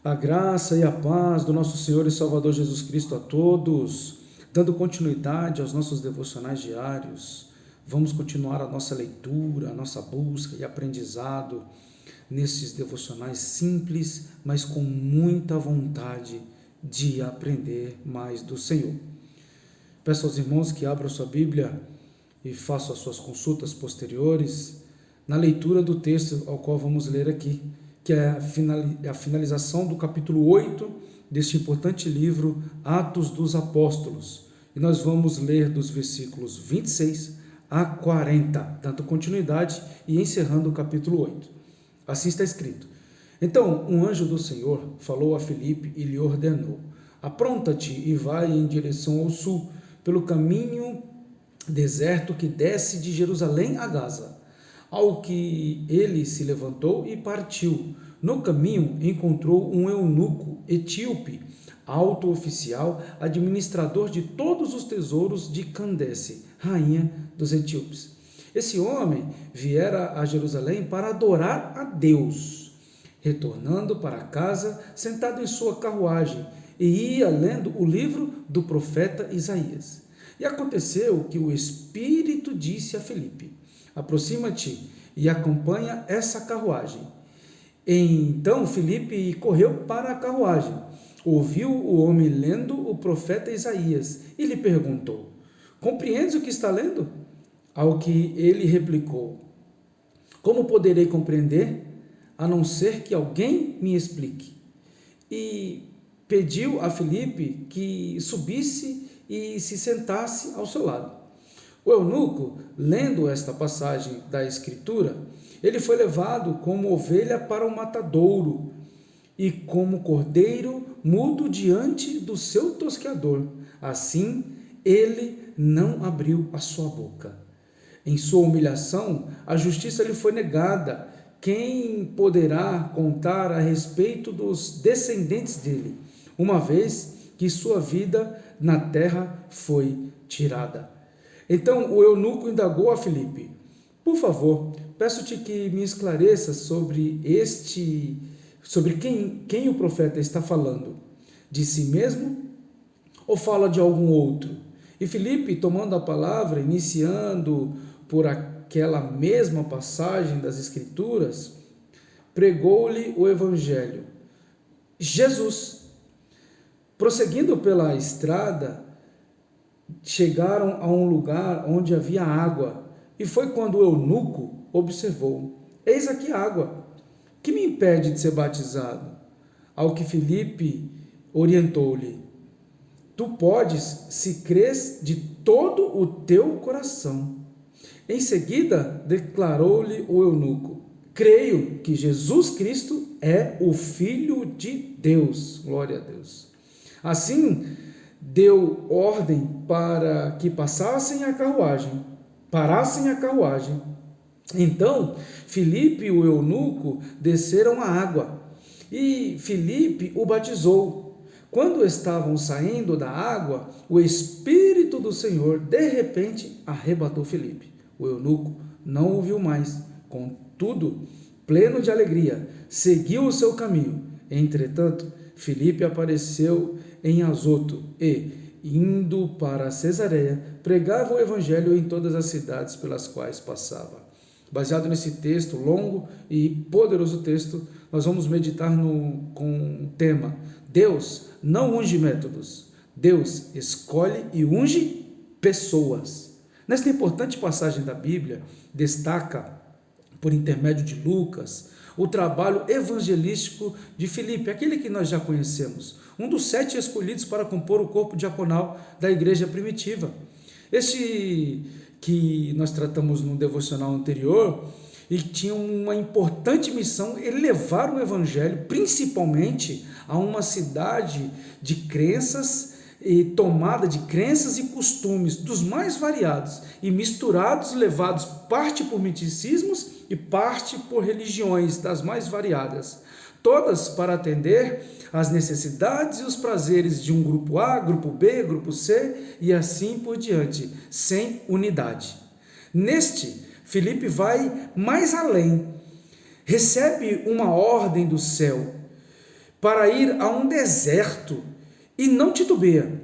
A graça e a paz do nosso Senhor e Salvador Jesus Cristo a todos, dando continuidade aos nossos devocionais diários. Vamos continuar a nossa leitura, a nossa busca e aprendizado nesses devocionais simples, mas com muita vontade de aprender mais do Senhor. Peço aos irmãos que abram sua Bíblia e façam as suas consultas posteriores na leitura do texto ao qual vamos ler aqui, que é a finalização do capítulo 8 deste importante livro, Atos dos Apóstolos. E nós vamos ler dos versículos 26 a 40, dando continuidade e encerrando o capítulo 8. Assim está escrito: Então um anjo do Senhor falou a Filipe e lhe ordenou: Apronta-te e vai em direção ao sul, pelo caminho deserto que desce de Jerusalém a Gaza. Ao que ele se levantou e partiu. No caminho encontrou um eunuco etíope, alto oficial, administrador de todos os tesouros de Candace, rainha dos etíopes. Esse homem viera a Jerusalém para adorar a Deus. Retornando para casa, sentado em sua carruagem, e ia lendo o livro do profeta Isaías. E aconteceu que o Espírito disse a Filipe: Aproxima-te e acompanha essa carruagem. Então Filipe correu para a carruagem, ouviu o homem lendo o profeta Isaías e lhe perguntou: Compreendes o que está lendo? Ao que ele replicou: Como poderei compreender, a não ser que alguém me explique? E pediu a Filipe que subisse e se sentasse ao seu lado. O eunuco, lendo esta passagem da Escritura, ele foi levado como ovelha para o matadouro e como cordeiro mudo diante do seu tosqueador. Assim, ele não abriu a sua boca. Em sua humilhação, a justiça lhe foi negada. Quem poderá contar a respeito dos descendentes dele, uma vez que sua vida na terra foi tirada? Então o eunuco indagou a Filipe: Por favor, peço-te que me esclareça sobre quem o profeta está falando. De si mesmo ou fala de algum outro? E Filipe, tomando a palavra, iniciando por aquela mesma passagem das Escrituras, pregou-lhe o Evangelho. Jesus, prosseguindo pela estrada, chegaram a um lugar onde havia água, e foi quando o eunuco observou: Eis aqui água, que me impede de ser batizado? Ao que Filipe orientou-lhe: Tu podes, se crês de todo o teu coração. Em seguida, declarou-lhe o eunuco: Creio que Jesus Cristo é o Filho de Deus. Glória a Deus. Assim, deu ordem para que parassem a carruagem. Então, Filipe e o eunuco desceram a água, e Filipe o batizou. Quando estavam saindo da água, o Espírito do Senhor, de repente, arrebatou Filipe. O eunuco não o viu mais. Contudo, pleno de alegria, seguiu o seu caminho. Entretanto, Filipe apareceu em Azoto e, indo para Cesareia, pregava o evangelho em todas as cidades pelas quais passava. Baseado nesse texto longo e poderoso texto, nós vamos meditar com o tema: Deus não unge métodos, Deus escolhe e unge pessoas. Nesta importante passagem da Bíblia, destaca, por intermédio de Lucas, o trabalho evangelístico de Filipe, aquele que nós já conhecemos, um dos 7 escolhidos para compor o corpo diaconal da igreja primitiva. Este que nós tratamos no devocional anterior, e tinha uma importante missão: ele levar o evangelho principalmente a uma cidade de crenças e tomada de crenças e costumes dos mais variados e misturados, levados parte por misticismos e parte por religiões das mais variadas, todas para atender às necessidades e os prazeres de um grupo A, grupo B, grupo C e assim por diante, sem unidade. Neste, Filipe vai mais além, recebe uma ordem do céu, para ir a um deserto e não titubeia.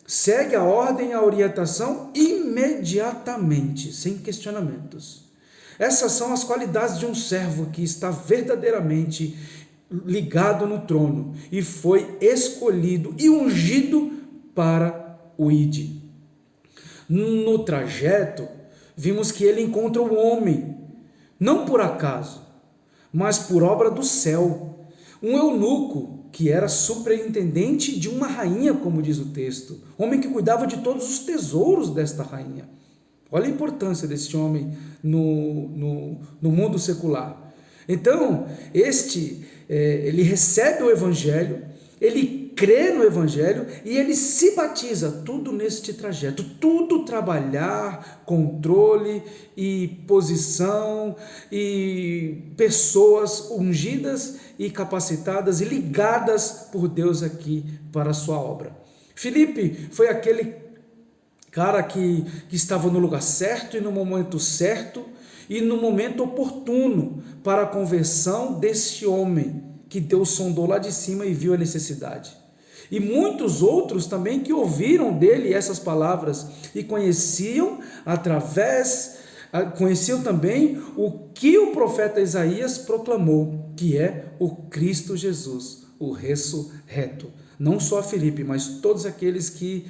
Segue a ordem e a orientação imediatamente, sem questionamentos. Essas são as qualidades de um servo que está verdadeiramente ligado no trono e foi escolhido e ungido para o ID. No trajeto, vimos que ele encontra o homem, não por acaso, mas por obra do céu. Um eunuco, que era superintendente de uma rainha, como diz o texto, homem que cuidava de todos os tesouros desta rainha. Olha a importância deste homem no mundo secular. Então, ele recebe o evangelho, ele crê no evangelho e ele se batiza, tudo neste trajeto, tudo trabalhar, controle e posição e pessoas ungidas e capacitadas e ligadas por Deus aqui para a sua obra. Filipe foi aquele cara que estava no lugar certo e no momento certo e no momento oportuno para a conversão deste homem que Deus sondou lá de cima e viu a necessidade. E muitos outros também que ouviram dele essas palavras e conheciam também o que o profeta Isaías proclamou, que é o Cristo Jesus, o ressurreto. Não só Filipe, mas todos aqueles que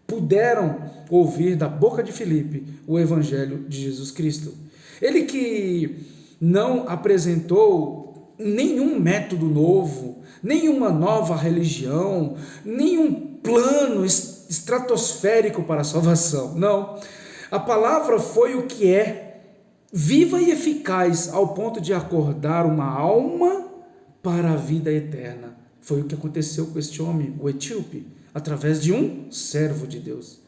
puderam ouvir da boca de Filipe o evangelho de Jesus Cristo. Ele que não apresentou nenhum método novo, nenhuma nova religião, nenhum plano estratosférico para a salvação. Não. A palavra foi o que é, viva e eficaz, ao ponto de acordar uma alma para a vida eterna. Foi o que aconteceu com este homem, o etíope, através de um servo de Deus.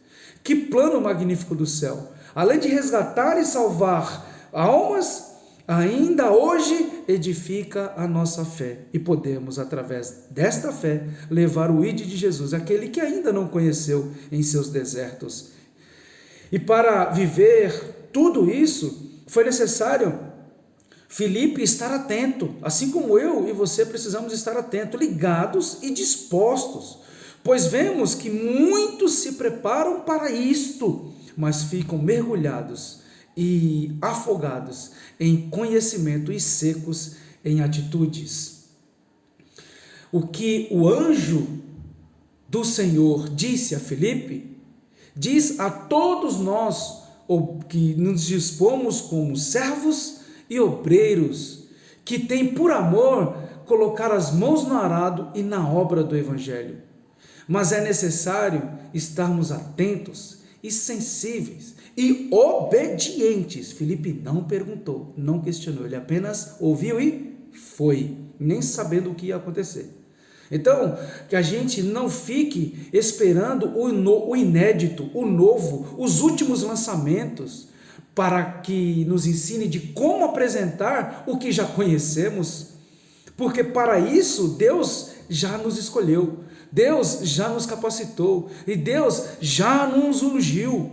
Que plano magnífico do céu! Além de resgatar e salvar almas, ainda hoje edifica a nossa fé e podemos, através desta fé, levar o ID de Jesus, aquele que ainda não conheceu, em seus desertos. E para viver tudo isso, foi necessário Filipe estar atento, assim como eu e você precisamos estar atentos, ligados e dispostos, pois vemos que muitos se preparam para isto, mas ficam mergulhados e afogados em conhecimento e secos em atitudes. O que o anjo do Senhor disse a Filipe, diz a todos nós que nos dispomos como servos e obreiros, que tem por amor colocar as mãos no arado e na obra do evangelho. Mas é necessário estarmos atentos e sensíveis e obedientes. Filipe não perguntou, não questionou, ele apenas ouviu e foi, nem sabendo o que ia acontecer. Então, que a gente não fique esperando o inédito, o novo, os últimos lançamentos, para que nos ensine de como apresentar o que já conhecemos, porque para isso Deus já nos escolheu, Deus já nos capacitou e Deus já nos ungiu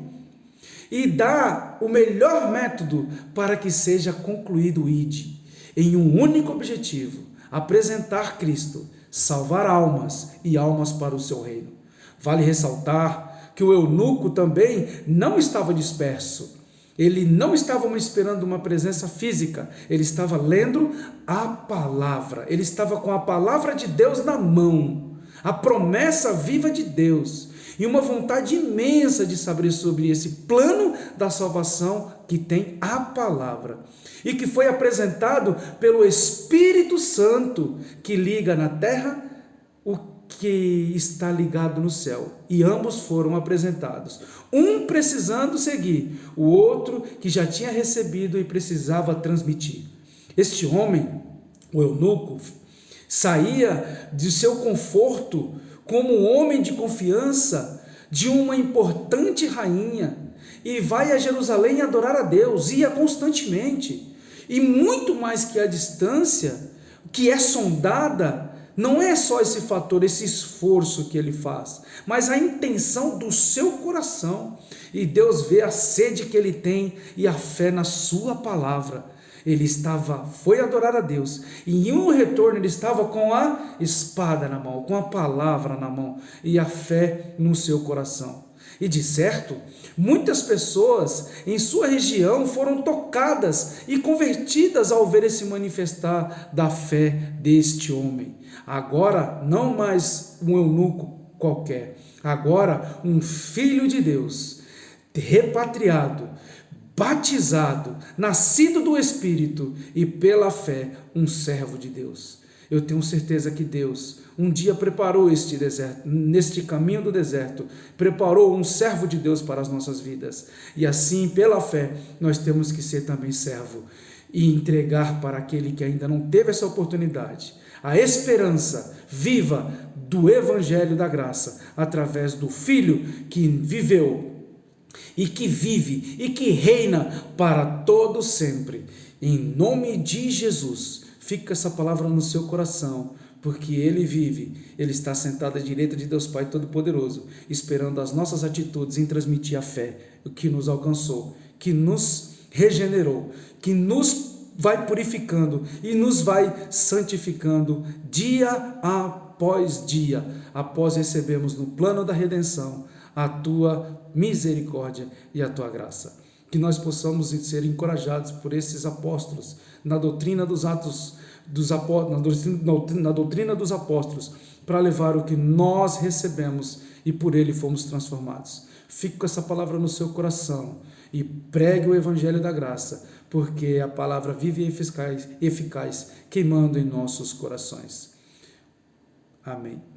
e dá o melhor método para que seja concluído o ID, em um único objetivo: apresentar Cristo, salvar almas e almas para o seu reino. Vale ressaltar que o eunuco também não estava disperso. Ele não estava esperando uma presença física, ele estava lendo a palavra, ele estava com a palavra de Deus na mão, a promessa viva de Deus, e uma vontade imensa de saber sobre esse plano da salvação que tem a palavra, e que foi apresentado pelo Espírito Santo, que liga na terra o que está ligado no céu, e ambos foram apresentados, um precisando seguir, o outro que já tinha recebido e precisava transmitir. Este homem, o eunuco, saía de seu conforto como um homem de confiança de uma importante rainha, e vai a Jerusalém adorar a Deus, ia constantemente, e muito mais que a distância, que é sondada, não é só esse fator, esse esforço que ele faz, mas a intenção do seu coração, e Deus vê a sede que ele tem e a fé na sua palavra. foi adorar a Deus, e em um retorno ele estava com a espada na mão, com a palavra na mão e a fé no seu coração. E de certo, muitas pessoas em sua região foram tocadas e convertidas ao ver esse manifestar da fé deste homem. Agora, não mais um eunuco qualquer, agora um filho de Deus, repatriado, batizado, nascido do Espírito e pela fé, um servo de Deus. Eu tenho certeza que Deus um dia preparou este deserto, neste caminho do deserto, preparou um servo de Deus para as nossas vidas. E assim, pela fé, nós temos que ser também servo e entregar para aquele que ainda não teve essa oportunidade a esperança viva do Evangelho da Graça, através do Filho que viveu e que vive e que reina para todo sempre. Em nome de Jesus, fica essa palavra no seu coração, porque Ele vive, Ele está sentado à direita de Deus Pai Todo-Poderoso, esperando as nossas atitudes em transmitir a fé, o que nos alcançou, que nos regenerou, que nos vai purificando e nos vai santificando dia após dia, após recebermos no plano da redenção a Tua misericórdia e a Tua graça. Que nós possamos ser encorajados por esses apóstolos na doutrina dos atos dos apóstolos, na doutrina dos apóstolos, para levar o que nós recebemos e por ele fomos transformados. Fique com essa palavra no seu coração e pregue o Evangelho da Graça, porque a palavra vive e eficaz queimando em nossos corações. Amém.